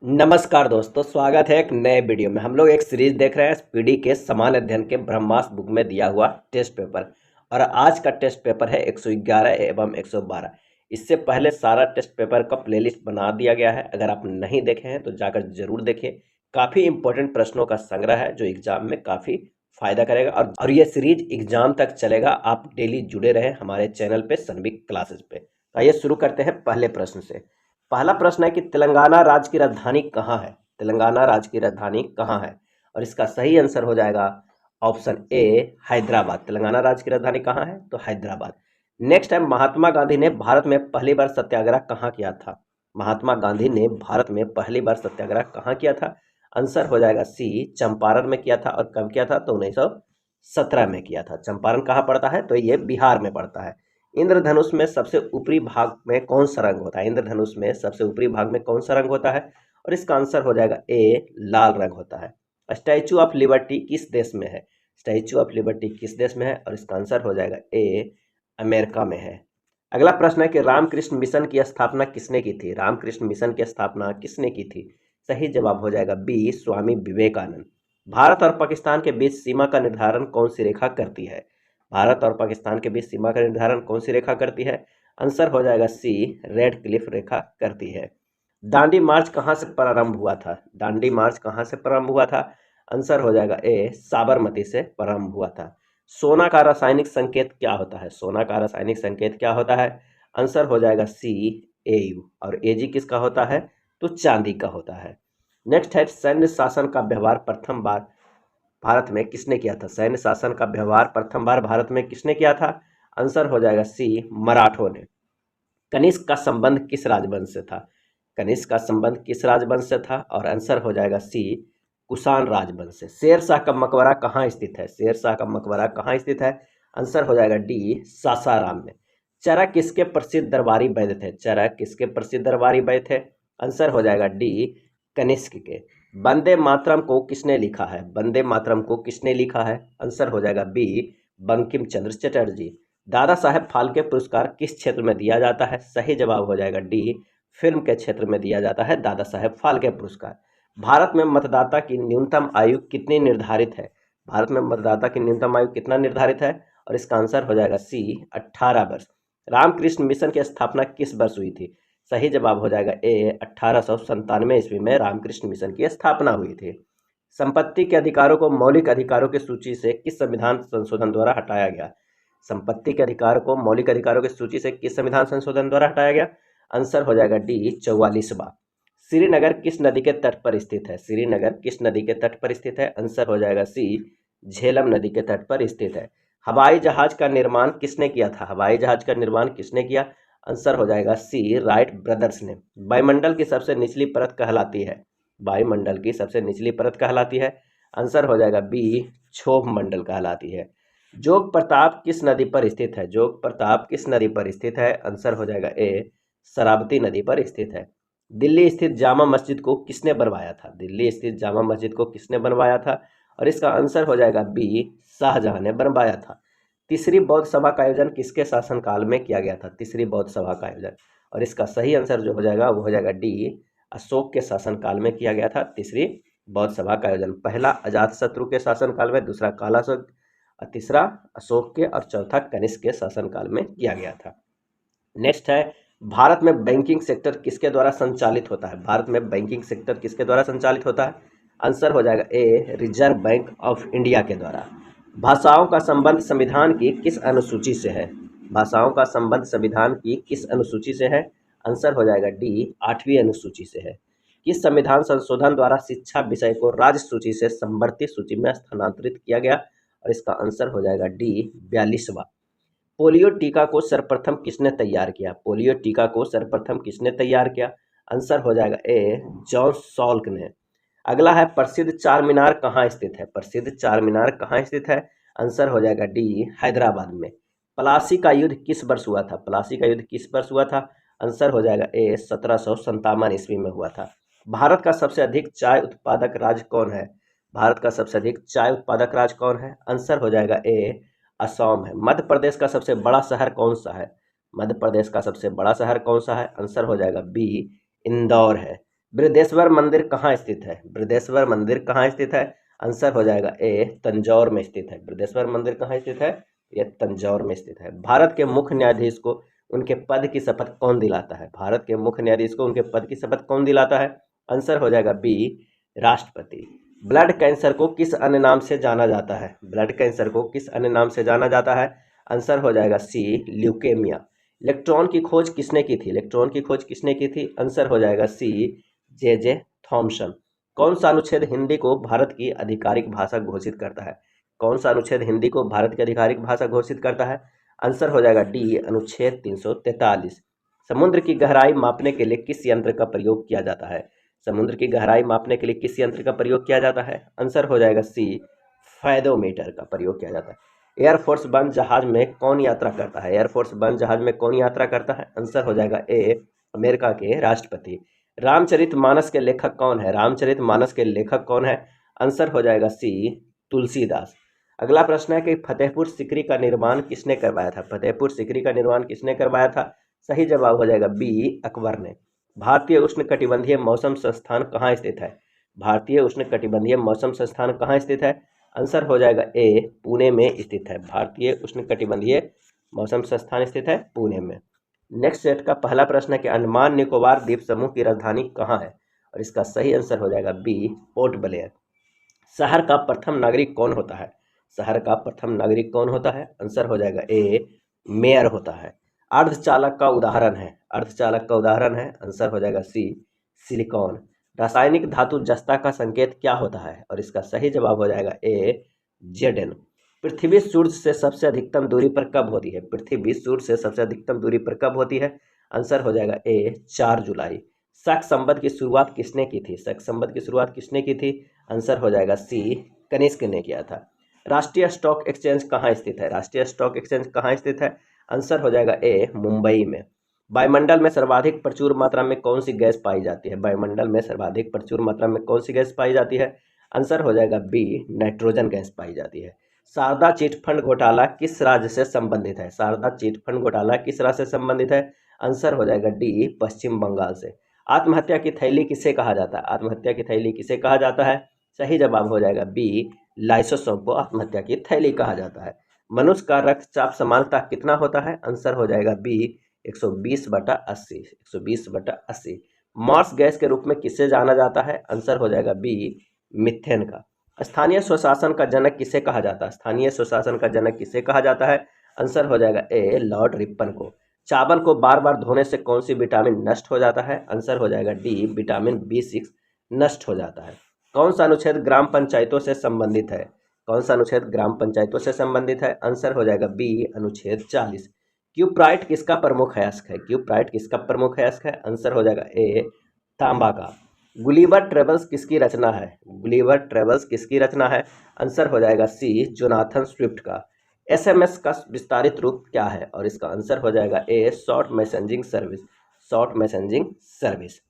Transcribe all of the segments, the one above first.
नमस्कार दोस्तों, स्वागत है एक नए वीडियो में। हम लोग एक सीरीज देख रहे हैं पीडी के समान अध्ययन के ब्रह्मास्त्र बुक में दिया हुआ टेस्ट पेपर। और आज का टेस्ट पेपर है 111 एवं 112। इससे पहले सारा टेस्ट पेपर का प्लेलिस्ट बना दिया गया है, अगर आप नहीं देखे हैं तो जाकर जरूर देखिए। काफ़ी इंपॉर्टेंट प्रश्नों का संग्रह है जो एग्जाम में काफ़ी फायदा करेगा और ये सीरीज एग्जाम तक चलेगा। आप डेली जुड़े रहे हमारे चैनल पे सनबिक क्लासेस पे। तो आइए शुरू करते हैं पहले प्रश्न से। पहला प्रश्न है कि तेलंगाना राज्य की राजधानी कहाँ है। तेलंगाना राज्य की राजधानी कहाँ है, और इसका सही आंसर हो जाएगा ऑप्शन ए हैदराबाद। तेलंगाना राज्य की राजधानी कहाँ है, तो हैदराबाद। नेक्स्ट है, महात्मा गांधी ने भारत में पहली बार सत्याग्रह कहाँ किया था। महात्मा गांधी ने भारत में पहली बार सत्याग्रह कहाँ किया था। आंसर हो जाएगा सी चंपारण में किया था। और कब किया था, तो 1917 में किया था। चंपारण कहाँ पड़ता है, तो ये बिहार में पड़ता है। इंद्रधनुष में सबसे ऊपरी भाग में कौन सा रंग होता है। इंद्रधनुष में सबसे ऊपरी भाग में कौन सा रंग होता है, और इसका आंसर हो जाएगा ए लाल रंग होता है। स्टैचू ऑफ लिबर्टी किस देश में है। स्टैचू ऑफ लिबर्टी किस देश में है, और इसका आंसर हो जाएगा ए अमेरिका में है। अगला प्रश्न है कि रामकृष्ण मिशन की स्थापना किसने की थी। रामकृष्ण मिशन की स्थापना किसने की थी। सही जवाब हो जाएगा बी स्वामी विवेकानंद। भारत और पाकिस्तान के बीच सीमा का निर्धारण कौन सी रेखा करती है। भारत और पाकिस्तान के बीच सीमा का निर्धारण कौन सी रेखा करती है। आंसर हो जाएगा सी रेड क्लिफ रेखा करती है। दांडी मार्च कहाँ से प्रारंभ हुआ था। दांडी मार्च कहाँ से प्रारंभ हुआ था। आंसर हो जाएगा ए साबरमती से प्रारंभ हुआ था। सोना का रासायनिक संकेत क्या होता है। सोना का रासायनिक संकेत क्या होता है। आंसर हो जाएगा सी एयू। और एजी किसका होता है, तो चांदी का होता है। नेक्स्ट है, सैन्य शासन का व्यवहार प्रथम बार भारत में किसने किया था। सैन्य शासन का व्यवहार प्रथम बार भारत में किसने किया था। आंसर हो जाएगा सी मराठों ने। कनिष्क का संबंध किस राजवंश से था। कनिष्क का संबंध किस राजवंश से था, और आंसर हो जाएगा सी कुषाण राजवंश से। शेरशाह का मकबरा कहाँ स्थित है। शेरशाह का मकबरा कहाँ स्थित है। आंसर हो जाएगा डी सासाराम में। चरक किसके प्रसिद्ध दरबारी वैद्य थे। चरक किसके प्रसिद्ध दरबारी वैद्य थे। आंसर हो जाएगा डी कनिष्क के। वंदे मातरम को किसने लिखा है। वंदे मातरम को किसने लिखा है। आंसर हो जाएगा बी बंकिम चंद्र चटर्जी। दादा साहेब फाल्के पुरस्कार किस क्षेत्र में दिया जाता है। सही जवाब हो जाएगा डी फिल्म के क्षेत्र में दिया जाता है दादा साहेब फाल्के पुरस्कार। भारत में मतदाता की न्यूनतम आयु कितनी निर्धारित है। भारत में मतदाता की न्यूनतम आयु कितना निर्धारित है, और इसका आंसर हो जाएगा सी 18 वर्ष। रामकृष्ण मिशन की स्थापना किस वर्ष हुई थी। सही जवाब हो जाएगा ए 1897 ईस्वी में रामकृष्ण मिशन की स्थापना हुई थी। संपत्ति के अधिकारों को मौलिक अधिकारों की सूची से किस संविधान संशोधन द्वारा हटाया गया। संपत्ति के अधिकार को मौलिक अधिकारों की सूची से किस संविधान संशोधन द्वारा हटाया गया। आंसर हो जाएगा डी 44वां। श्रीनगर किस नदी के तट पर स्थित है। श्रीनगर किस नदी के तट पर स्थित है। आंसर हो जाएगा सी झेलम नदी के तट पर स्थित है। हवाई जहाज का निर्माण किसने किया था। हवाई जहाज का निर्माण किसने किया। आंसर हो जाएगा सी राइट ब्रदर्स ने। वायुमंडल की सबसे निचली परत कहलाती है। वायुमंडल की सबसे निचली परत कहलाती है। आंसर हो जाएगा बी क्षोभ मंडल कहलाती है। जोग प्रताप किस नदी पर स्थित है। जोग प्रताप किस नदी पर स्थित है। आंसर हो जाएगा ए शरावती नदी पर स्थित है। दिल्ली स्थित जामा मस्जिद को किसने बनवाया था। दिल्ली स्थित जामा मस्जिद को किसने बनवाया था, और इसका आंसर हो जाएगा बी शाहजहां ने बनवाया था। तीसरी बौद्ध सभा का आयोजन किसके शासनकाल में किया गया था। तीसरी बौद्ध सभा का आयोजन, और इसका सही आंसर जो हो जाएगा वो हो जाएगा डी अशोक के शासनकाल में किया गया था। तीसरी बौद्ध सभा का आयोजन पहला अजातशत्रु के शासनकाल में, दूसरा कालाशोक, और तीसरा अशोक के, और चौथा कनिष्क के शासनकाल में किया गया था। नेक्स्ट है, भारत में बैंकिंग सेक्टर किसके द्वारा संचालित होता है। भारत में बैंकिंग सेक्टर किसके द्वारा संचालित होता है। आंसर हो जाएगा a reserve bank of India के द्वारा। भाषाओं का संबंध संविधान की किस अनुसूची से है। भाषाओं का संबंध संविधान की किस अनुसूची से है। आंसर हो जाएगा डी 8वीं अनुसूची से है। किस संविधान संशोधन द्वारा शिक्षा विषय को राज्य सूची से संवर्ती सूची में स्थानांतरित किया गया, और इसका आंसर हो जाएगा डी 42वां। पोलियो टीका को सर्वप्रथम किसने तैयार किया। पोलियो टीका को सर्वप्रथम किसने तैयार किया। आंसर हो जाएगा ए जॉन सॉल्क ने। अगला है, प्रसिद्ध चार मीनार कहाँ स्थित है। प्रसिद्ध चार मीनार कहाँ स्थित है। आंसर हो जाएगा डी हैदराबाद में। प्लासी का युद्ध किस वर्ष हुआ था। प्लासी का युद्ध किस वर्ष हुआ था। आंसर हो जाएगा ए 1757 ईस्वी में हुआ था। भारत का सबसे अधिक चाय उत्पादक राज्य कौन है। भारत का सबसे अधिक चाय उत्पादक राज्य कौन है। आंसर हो जाएगा ए असम है। मध्य प्रदेश का सबसे बड़ा शहर कौन सा है। मध्य प्रदेश का सबसे बड़ा शहर कौन सा है। आंसर हो जाएगा बी इंदौर है। बृहदेश्वर मंदिर कहाँ स्थित है? बृहदेश्वर मंदिर कहाँ स्थित है? आंसर हो जाएगा ए, तंजौर में स्थित है। बृहदेश्वर मंदिर कहाँ स्थित है? यह तंजौर में स्थित है। भारत के मुख्य न्यायाधीश को उनके पद की शपथ कौन दिलाता है? भारत के मुख्य न्यायाधीश को उनके पद की शपथ कौन दिलाता है? आंसर हो जाएगा बी, राष्ट्रपति। ब्लड कैंसर को किस अन्य नाम से जाना जाता है? ब्लड कैंसर को किस अन्य नाम से जाना जाता है? आंसर हो जाएगा सी, ल्यूकेमिया। इलेक्ट्रॉन की खोज किसने की थी? इलेक्ट्रॉन की खोज किसने की थी? आंसर हो जाएगा सी, जे थॉमसन। कौन सा अनुच्छेद हिंदी को भारत की आधिकारिक भाषा घोषित करता है? कौन सा अनुच्छेद हिंदी को भारत की आधिकारिक भाषा घोषित करता है? आंसर हो जाएगा डी, अनुच्छेद 343। समुद्र की गहराई मापने के लिए किस यंत्र का प्रयोग किया जाता है? समुद्र की गहराई मापने के लिए किस यंत्र का प्रयोग किया जाता है? आंसर हो जाएगा सी, फैदोमीटर का प्रयोग किया जाता है। एयरफोर्स वन जहाज में कौन यात्रा करता है? एयरफोर्स वन जहाज में कौन यात्रा करता है? आंसर हो जाएगा ए, अमेरिका के राष्ट्रपति। रामचरितमानस के लेखक कौन है? रामचरितमानस के लेखक कौन है? आंसर हो जाएगा सी, तुलसीदास। अगला प्रश्न है कि फतेहपुर सीकरी का निर्माण किसने करवाया था? फतेहपुर सीकरी का निर्माण किसने करवाया था? सही जवाब हो जाएगा बी, अकबर ने। भारतीय उष्णकटिबंधीय मौसम संस्थान कहाँ स्थित है? भारतीय उष्णकटिबंधीय मौसम संस्थान कहाँ स्थित है? आंसर हो जाएगा ए, पुणे में स्थित है। भारतीय उष्णकटिबंधीय मौसम संस्थान स्थित है पुणे में। नेक्स्ट सेट का पहला प्रश्न है कि अंडमान निकोबार द्वीप समूह की राजधानी कहाँ है? और इसका सही आंसर हो जाएगा बी, पोर्ट ब्लेयर। शहर का प्रथम नागरिक कौन होता है? शहर का प्रथम नागरिक कौन होता है? आंसर हो जाएगा ए, मेयर होता है। अर्धचालक का उदाहरण है, अर्धचालक का उदाहरण है, आंसर हो जाएगा सी, सिलिकॉन। रासायनिक धातु जस्ता का संकेत क्या होता है? और इसका सही जवाब हो जाएगा ए, जेडन। पृथ्वी सूर्य से सबसे अधिकतम दूरी पर कब होती है? पृथ्वी सूर्य से सबसे अधिकतम दूरी पर कब होती है? आंसर हो जाएगा ए, 4 जुलाई। शक संवत की शुरुआत किसने की थी? शक संवत की शुरुआत किसने की थी? आंसर हो जाएगा सी, कनिष्क ने किया था। राष्ट्रीय स्टॉक एक्सचेंज कहाँ स्थित है? राष्ट्रीय स्टॉक एक्सचेंज कहाँ स्थित है? आंसर हो जाएगा ए, मुंबई में। वायुमंडल में सर्वाधिक प्रचुर मात्रा में कौन सी गैस पाई जाती है? वायुमंडल में सर्वाधिक प्रचुर मात्रा में कौन सी गैस पाई जाती है? आंसर हो जाएगा बी, नाइट्रोजन गैस पाई जाती है। शारदा चिटफंड घोटाला किस राज्य से संबंधित है? शारदा चिटफंड घोटाला किस राज्य से संबंधित है? आंसर हो जाएगा डी, पश्चिम बंगाल से। आत्महत्या की थैली किसे कहा जाता है? आत्महत्या की थैली किसे कहा जाता है? सही जवाब हो जाएगा बी, लाइसोसोम को आत्महत्या की थैली कहा जाता है। मनुष्य का रक्तचाप सामान्यतः कितना होता है? आंसर हो जाएगा बी, 120/80। 120/80। मार्स गैस के रूप में किसे जाना जाता है? आंसर हो जाएगा बी, मिथेन का। स्थानीय स्वशासन का जनक किसे कहा जाता है? स्थानीय स्वशासन का जनक किसे कहा जाता है? आंसर हो जाएगा ए, लॉर्ड रिपन को। चावल को बार बार धोने से कौन सी विटामिन नष्ट हो जाता है? आंसर हो जाएगा डी, विटामिन B6 नष्ट हो जाता है। कौन सा अनुच्छेद ग्राम पंचायतों से संबंधित है? कौन सा अनुच्छेद ग्राम पंचायतों से संबंधित है? आंसर हो जाएगा बी, अनुच्छेद 40। क्यूप्राइट किसका प्रमुख अयस्क है? क्यूप्राइट किसका प्रमुख अयस्क है? आंसर हो जाएगा ए, तांबा का। गुलिवर ट्रेवल्स किसकी रचना है? गुलिवर ट्रेवल्स किसकी रचना है? आंसर हो जाएगा सी, जोनाथन स्विफ्ट का। SMS का विस्तारित रूप क्या है? और इसका आंसर हो जाएगा A, short messaging service. Short messaging service.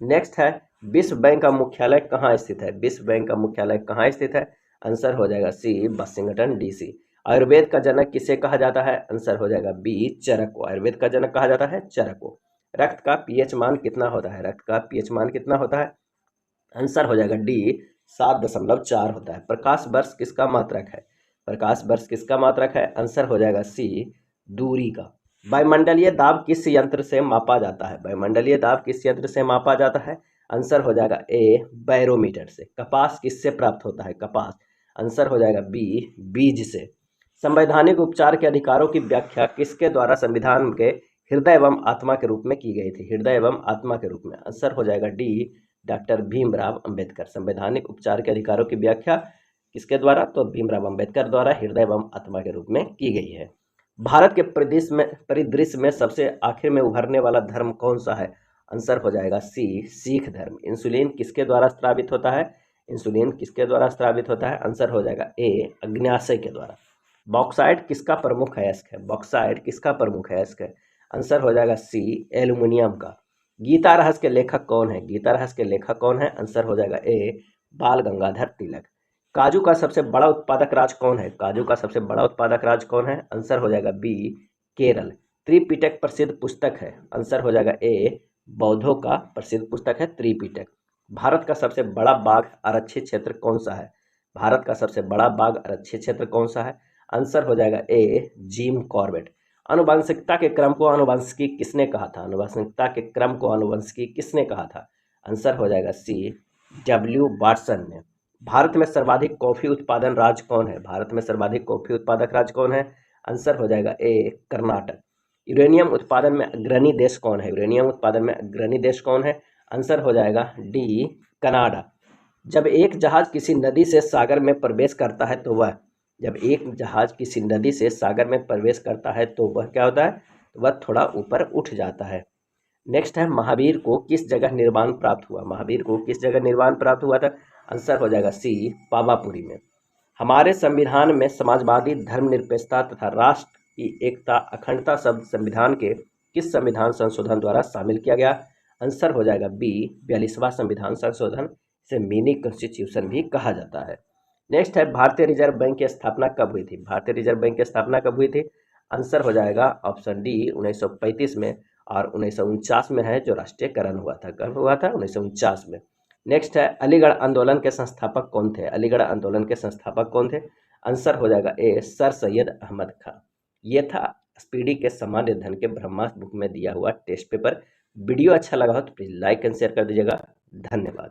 Next है, विश्व बैंक का मुख्यालय कहाँ स्थित है? विश्व बैंक का मुख्यालय कहाँ स्थित है? आंसर हो जाएगा सी, वाशिंगटन DC। आयुर्वेद का जनक किसे कहा जाता है? आंसर हो जाएगा बी, चरक को। आयुर्वेद का जनक कहा जाता है चरक को। रक्त का पीएच मान कितना होता है? रक्त का पीएच मान कितना होता है? आंसर हो जाएगा डी, 7.4 होता है। प्रकाश वर्ष किसका मात्रक है? प्रकाश वर्ष किसका मात्रक है? आंसर हो जाएगा सी, दूरी का। वायुमंडलीय दाब किस यंत्र से मापा जाता है? वायुमंडलीय दाब किस यंत्र से मापा जाता है? आंसर हो जाएगा ए, बैरोमीटर से। कपास किससे प्राप्त होता है? कपास। आंसर हो जाएगा बी, बीज से। संवैधानिक उपचार के अधिकारों की व्याख्या किसके द्वारा संविधान के हृदय एवं आत्मा के रूप में की गई थी? हृदय एवं आत्मा के रूप में। आंसर हो जाएगा डी, डॉक्टर भीमराव अंबेडकर। संवैधानिक उपचार के अधिकारों की व्याख्या किसके द्वारा? तो भीमराव अंबेडकर द्वारा हृदय एवं आत्मा के रूप में की गई है। भारत के परिदृश्य में सबसे आखिर में उभरने वाला धर्म कौन सा है? आंसर हो जाएगा सी, सिख धर्म। इंसुलिन किसके द्वारा स्रावित होता है? इंसुलिन किसके द्वारा स्रावित होता है? आंसर हो जाएगा ए, अग्न्याशय के द्वारा। बॉक्साइट किसका प्रमुख अयस्क है? बॉक्साइट किसका प्रमुख अयस्क है? आंसर हो जाएगा सी, एल्युमिनियम का। गीता रहस्य के लेखक कौन है? गीता रहस्य के लेखक कौन है? आंसर हो जाएगा ए, बाल गंगाधर तिलक। काजू का सबसे बड़ा उत्पादक राज्य कौन है? काजू का सबसे बड़ा उत्पादक राज्य कौन है? आंसर हो जाएगा बी, केरल। त्रिपिटक प्रसिद्ध पुस्तक है? आंसर हो जाएगा ए, बौद्धों का प्रसिद्ध पुस्तक है त्रिपिटक। भारत का सबसे बड़ा बाघ आरक्षित क्षेत्र कौन सा है? भारत का सबसे बड़ा बाघ आरक्षित क्षेत्र कौन सा है? आंसर हो जाएगा ए, जिम कॉर्बेट। आनुवंशिकता के क्रम को आनुवंशिकी किसने कहा था? आनुवंशिकता के क्रम को आनुवंशिकी किसने कहा था? आंसर हो जाएगा सी, डब्ल्यू वाटसन ने। भारत में सर्वाधिक कॉफी उत्पादन राज्य कौन है? भारत में सर्वाधिक कॉफी उत्पादक राज्य कौन है? आंसर हो जाएगा ए, कर्नाटक। यूरेनियम उत्पादन में अग्रणी देश कौन है? यूरेनियम उत्पादन में अग्रणी देश कौन है? आंसर हो जाएगा डी, कनाडा। जब एक जहाज किसी नदी से सागर में प्रवेश करता है तो वह जब एक जहाज किसी नदी से सागर में प्रवेश करता है तो वह क्या होता है? वह थोड़ा ऊपर उठ जाता है। नेक्स्ट है, महावीर को किस जगह निर्वाण प्राप्त हुआ? महावीर को किस जगह निर्वाण प्राप्त हुआ था? आंसर हो जाएगा सी, पावापुरी में। हमारे संविधान में समाजवादी, धर्मनिरपेक्षता तथा राष्ट्र की एकता, अखंडता शब्द संविधान के किस संविधान संशोधन द्वारा शामिल किया गया? आंसर हो जाएगा बी, 42वां संविधान संशोधन। इसे मिनी कॉन्स्टिट्यूशन भी कहा जाता है। नेक्स्ट है, भारतीय रिजर्व बैंक की स्थापना कब हुई थी? भारतीय रिजर्व बैंक की स्थापना कब हुई थी? आंसर हो जाएगा ऑप्शन डी, 1935 में। और 1949 में है जो राष्ट्रीयकरण हुआ था। कब हुआ था? 1949 में। नेक्स्ट है, अलीगढ़ आंदोलन के संस्थापक कौन थे? अलीगढ़ आंदोलन के संस्थापक कौन थे? आंसर हो जाएगा ए, सर सैयद अहमद खां। ये था स्पीडी के सामान्य अध्ययन के ब्रह्मास्त्र बुक में दिया हुआ टेस्ट पेपर। वीडियो अच्छा लगा हो तो प्लीज़ लाइक एंड शेयर कर दीजिएगा। धन्यवाद।